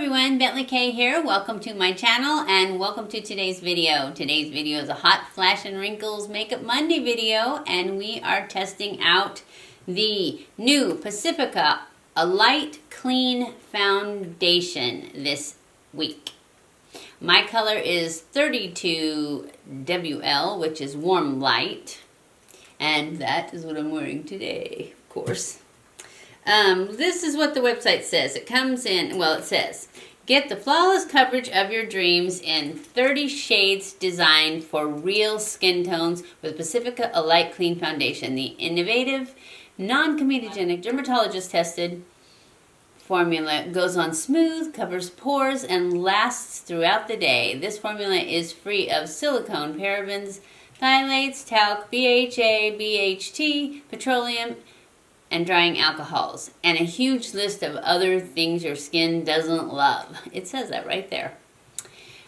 everyone, BentlyK here. Welcome to my channel and welcome to today's video. Today's video is a Hot Flash and Wrinkles Makeup Monday video, and we are testing out the new Pacifica Alight Clean Foundation this week. My color is 32WL, which is warm light, and that is what I'm wearing today, of course. This is what the website says. It comes in, well, it says, get the flawless coverage of your dreams in 30 shades designed for real skin tones with Pacifica Alight Clean Foundation. The innovative, non-comedogenic, dermatologist-tested formula goes on smooth, covers pores, and lasts throughout the day. This formula is free of silicone, parabens, phthalates, talc, BHA, BHT, petroleum, and drying alcohols, and a huge list of other things your skin doesn't love. It says that right there.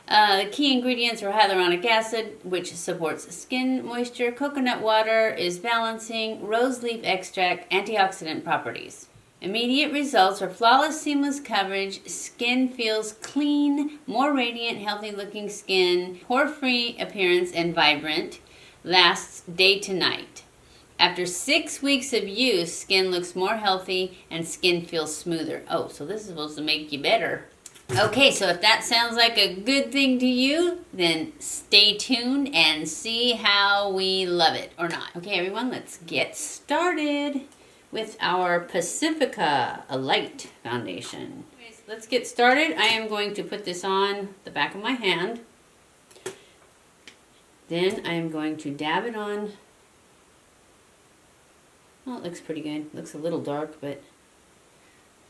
The key ingredients are hyaluronic acid, which supports skin moisture, coconut water is balancing, rose leaf extract, antioxidant properties. Immediate results are flawless, seamless coverage, skin feels clean, more radiant, healthy looking skin, pore-free appearance, and vibrant, lasts day to night. After 6 weeks of use, skin looks more healthy and skin feels smoother. Oh, so this is supposed to make you better. Okay, so if that sounds like a good thing to you, then stay tuned and see how we love it or not. Okay, everyone, let's get started with our Pacifica Alight Foundation. Okay, so let's get started. I am going to put this on the back of my hand. Then I am going to dab it on. Well, it looks pretty good. It looks a little dark, but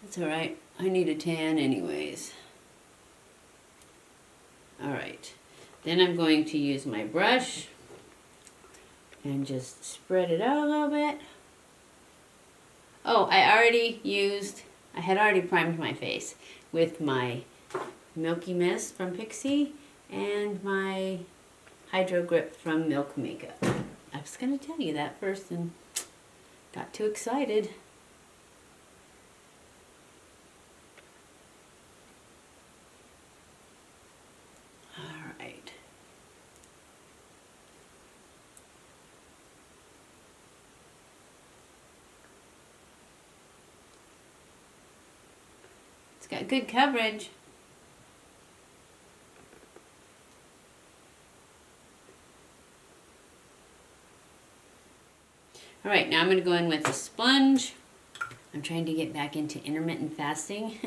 that's all right. I need a tan anyways. All right. Then I'm going to use my brush and just spread it out a little bit. Oh, I had already primed my face with my Milky Mist from Pixie and my Hydro Grip from Milk Makeup. I was going to tell you that first and got too excited. All right. It's got good coverage. All right, now I'm going to go in with a sponge. I'm trying to get back into intermittent fasting.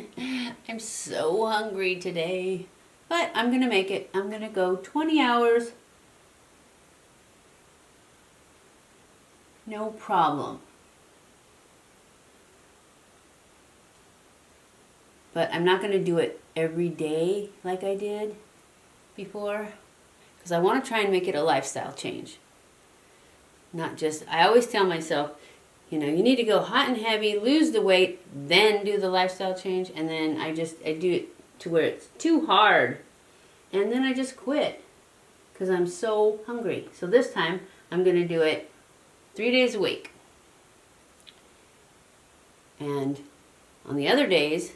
I'm so hungry today, but I'm going to make it. I'm going to go 20 hours. No problem. But I'm not going to do it every day like I did before, because I want to try and make it a lifestyle change. Not just, I always tell myself, you know, you need to go hot and heavy, lose the weight, then do the lifestyle change. And then I do it to where it's too hard. And then I just quit because I'm so hungry. So this time I'm going to do it 3 days a week. And on the other days,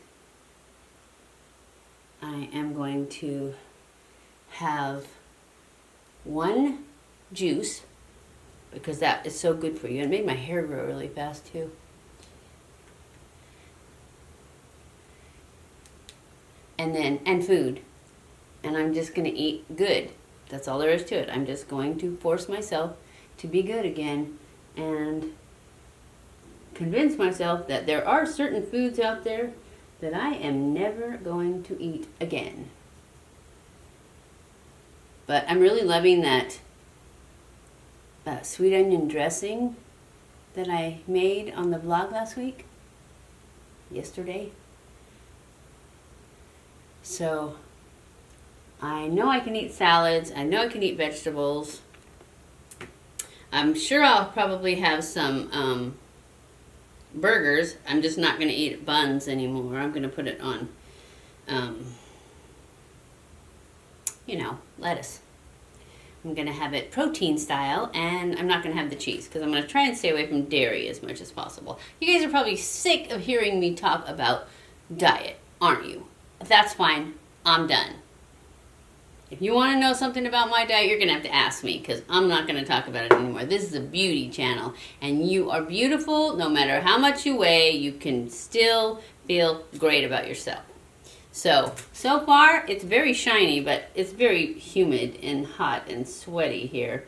I am going to have one juice, because that is so good for you. It made my hair grow really fast too. And food. And I'm just going to eat good. That's all there is to it. I'm just going to force myself to be good again and convince myself that there are certain foods out there that I am never going to eat again. But I'm really loving that sweet onion dressing that I made on the vlog yesterday. So I know I can eat salads. I know I can eat vegetables. I'm sure I'll probably have some burgers. I'm just not going to eat buns anymore. I'm going to put it on, you know, lettuce. I'm going to have it protein style, and I'm not going to have the cheese because I'm going to try and stay away from dairy as much as possible. You guys are probably sick of hearing me talk about diet, aren't you? that's fine. I'm done. If you want to know something about my diet, you're going to have to ask me, because I'm not going to talk about it anymore. This is a beauty channel, and you are beautiful no matter how much you weigh. You can still feel great about yourself. So far, it's very shiny, but it's very humid and hot and sweaty here.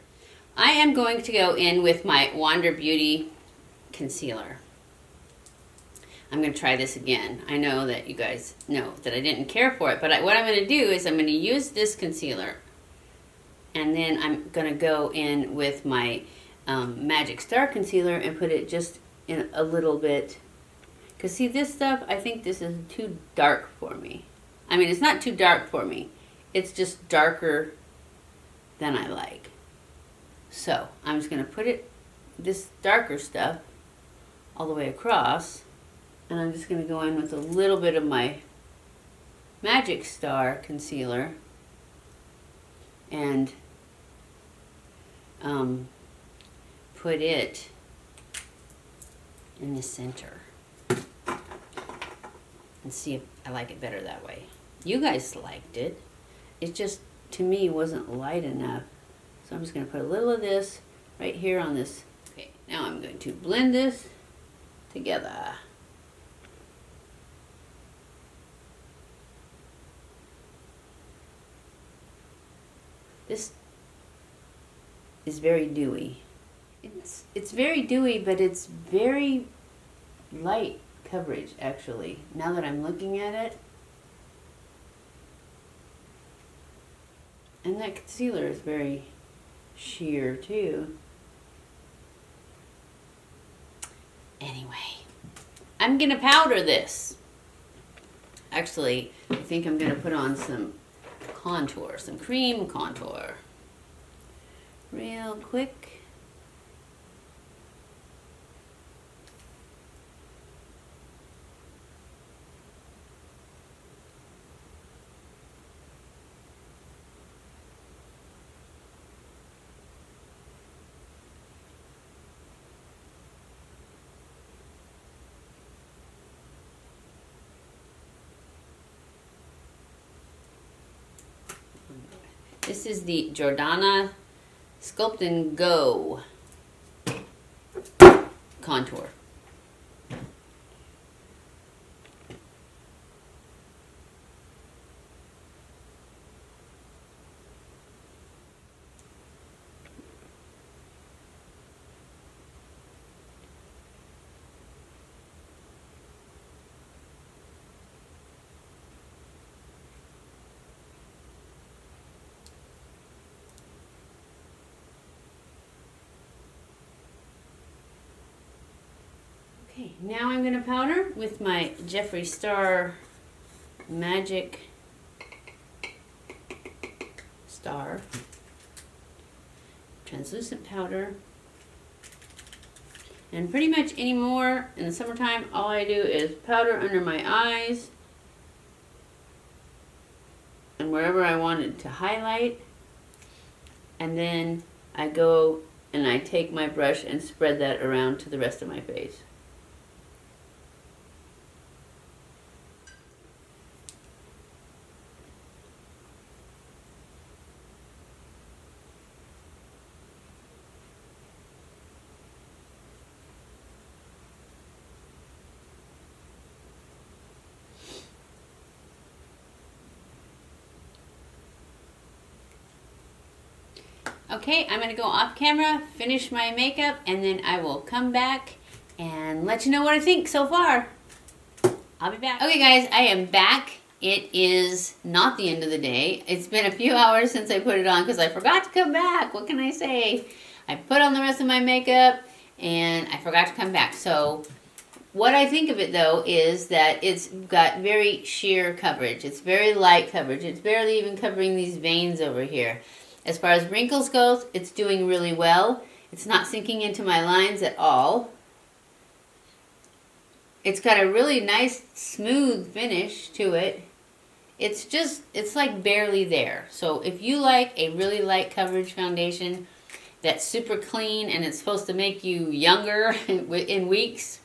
I am going to go in with my Wander Beauty concealer. I'm going to try this again. I know that you guys know that I didn't care for it, but what I'm going to do is I'm going to use this concealer, and then I'm going to go in with my Magic Star concealer and put it just in a little bit. Because see, this stuff, I think this is too dark for me. I mean, it's not too dark for me. It's just darker than I like. So I'm just going to put this darker stuff all the way across. And I'm just going to go in with a little bit of my Magic Star concealer and put it in the center. And see if I like it better that way. You guys liked it. It just, to me, wasn't light enough. So I'm just going to put a little of this right here on this. Okay, now I'm going to blend this together. This is very dewy. It's very dewy, but it's very light coverage, actually, now that I'm looking at it. And that concealer is very sheer, too. Anyway, I'm going to powder this. Actually, I think I'm going to put on some contour, some cream contour. Real quick. This is the Jordana Sculpt and Go contour. Okay, now I'm going to powder with my Jeffree Star Magic Star translucent powder. And pretty much anymore in the summertime, all I do is powder under my eyes and wherever I wanted to highlight. And then I go and I take my brush and spread that around to the rest of my face. Okay, I'm going to go off camera, finish my makeup, and then I will come back and let you know what I think so far. I'll be back. Okay guys, I am back. It is not the end of the day. It's been a few hours since I put it on because I forgot to come back. What can I say? I put on the rest of my makeup and I forgot to come back. So what I think of it though is that it's got very sheer coverage. It's very light coverage. It's barely even covering these veins over here. As far as wrinkles goes, it's doing really well. It's not sinking into my lines at all. It's got a really nice, smooth finish to it. It's like barely there. So if you like a really light coverage foundation that's super clean and it's supposed to make you younger in weeks,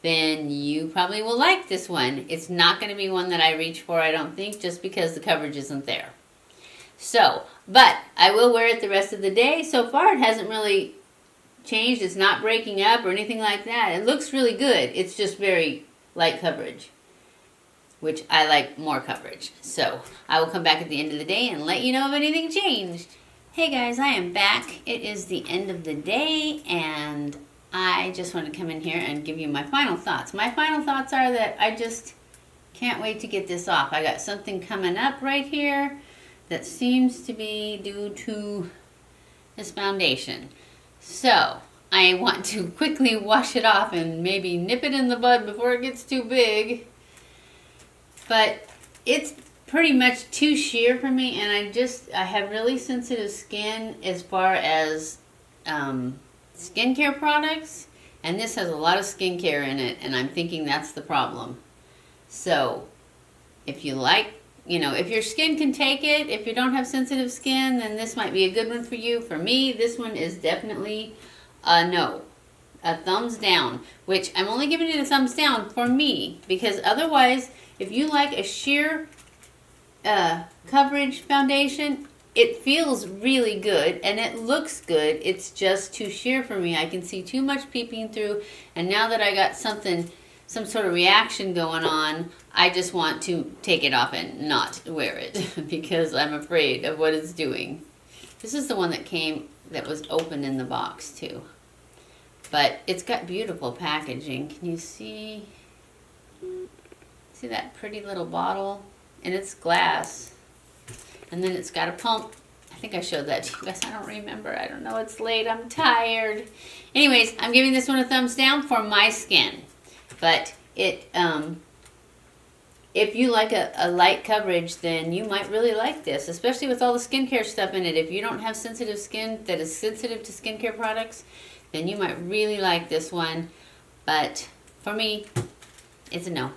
then you probably will like this one. It's not going to be one that I reach for, I don't think, just because the coverage isn't there. So, but I will wear it the rest of the day. So far, it hasn't really changed. It's not breaking up or anything like that. It looks really good. It's just very light coverage, which I like more coverage. So I will come back at the end of the day and let you know if anything changed. Hey guys, I am back. It is the end of the day, and I just want to come in here and give you my final thoughts. My final thoughts are that I just can't wait to get this off. I got something coming up right here that seems to be due to this foundation. So I want to quickly wash it off and maybe nip it in the bud before it gets too big. But it's pretty much too sheer for me, and I have really sensitive skin as far as skincare products, and this has a lot of skincare in it, and I'm thinking that's the problem. So if you like, if your skin can take it, if you don't have sensitive skin, then this might be a good one for you. For me, this one is definitely a no. A thumbs down, which I'm only giving it a thumbs down for me, because otherwise, if you like a sheer coverage foundation, it feels really good and it looks good. It's just too sheer for me. I can see too much peeping through, and now that I got some sort of reaction going on, I just want to take it off and not wear it because I'm afraid of what it's doing. This is the one that was open in the box too. But it's got beautiful packaging. Can you see that pretty little bottle? And it's glass. And then it's got a pump. I think I showed that to you guys. I don't remember. I don't know. It's late. I'm tired. Anyways, I'm giving this one a thumbs down for my skin. But if you like a light coverage, then you might really like this, especially with all the skincare stuff in it. If you don't have sensitive skin that is sensitive to skincare products, then you might really like this one. But for me, it's a no.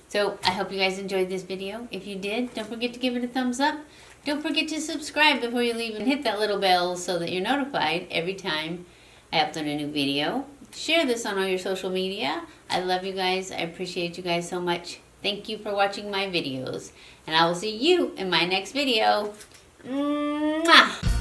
So I hope you guys enjoyed this video. If you did, don't forget to give it a thumbs up. Don't forget to subscribe before you leave and hit that little bell so that you're notified every time I upload a new video. Share this on all your social media. I love you guys. I appreciate you guys so much. Thank you for watching my videos. And I will see you in my next video. Mwah!